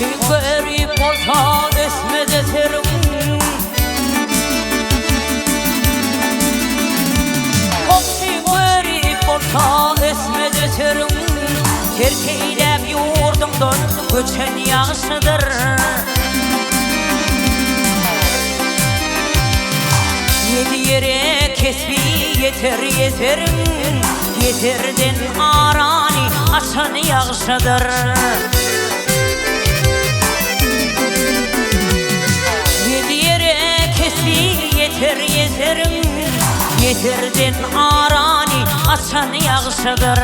Olsun garip olsa esmede terim, olsun garip olsa esmede terim. Terkeylep yurdumdan göçen yağışıdır. Yedi yere kesbi yeter yeterim, yeterden arani aşan yağışıdır. Yedi yere kesbi yeter yeterim, yeterden arani aşan yağışıdır.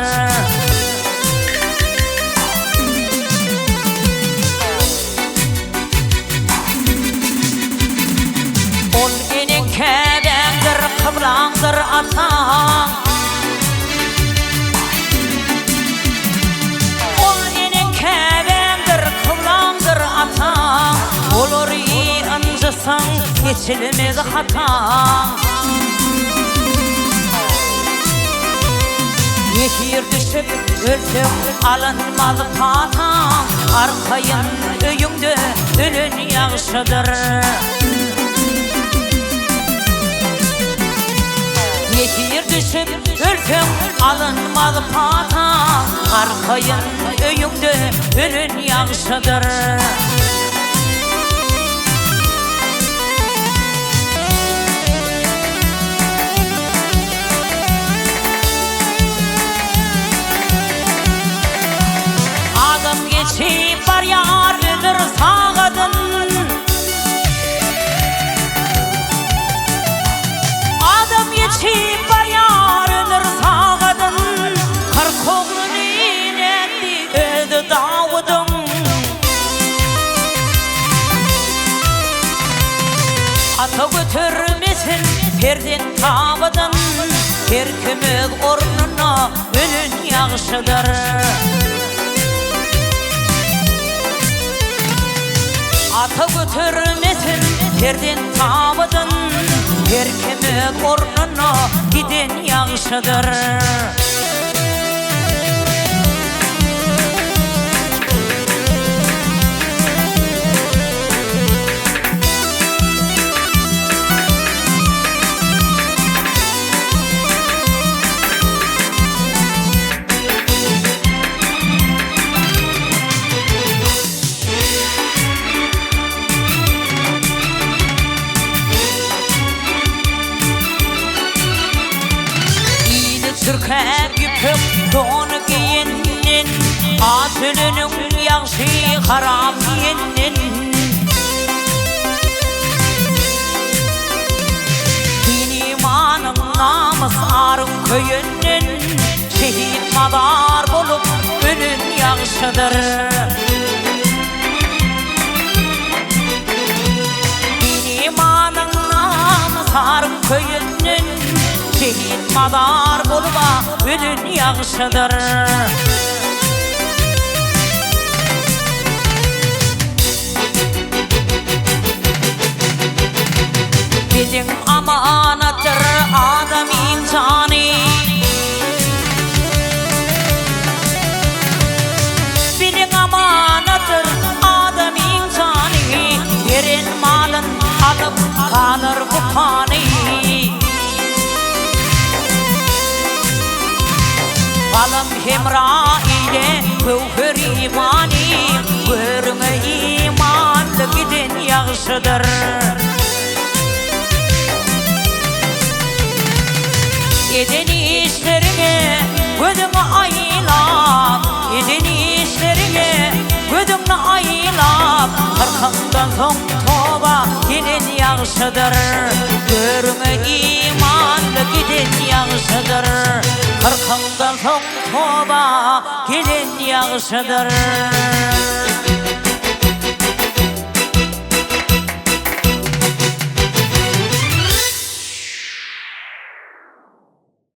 Ol enin kebendir, kıblandır atan. Ol enin kebendir, kıblandır atan. Olur iyi ancısan, geçilmez hatan. Yekir düşüp ölsem alınmaz patan. Arkayın öyümde ölün yağışıdır. Yekir düşüp ölsem alınmaz patan. Arkayın öyümde ölün yağışıdır. Adım geçip var yar ömür sağadın. Adım geçip var yar ömür sağadın. Kırk oğlun inetti ödü davudun. Ata götürmesin perden tavadın. Erkimik ornuna ölün yağışıdır. Ata götürmesin perden tavadın. Erkimik ornuna giden yağışıdır. Türkep yüpüp donu giyinin, Atölünün yağışı harap yiyinin. Din imanın namız arın köyünün, şehit madar bulup ölün yağışıdır. Din imanın namız arın köyünün, şehit madar buluba ölün yağışıdır. Bizim amanattır adam insani. Bizim amanattır adam insani. Yerin malın alıp kalır bu fani. Kalım hemra ile kövhür imani. Görme imanlı gidin yağışıdır. Edin işlerine gözünü ayılap, edin işlerine gözünü ayılap. Kırkından son toba gidin yağışıdır. Görme imanlı gidin yağışıdır. Kırkından son toba gidin yağışıdır.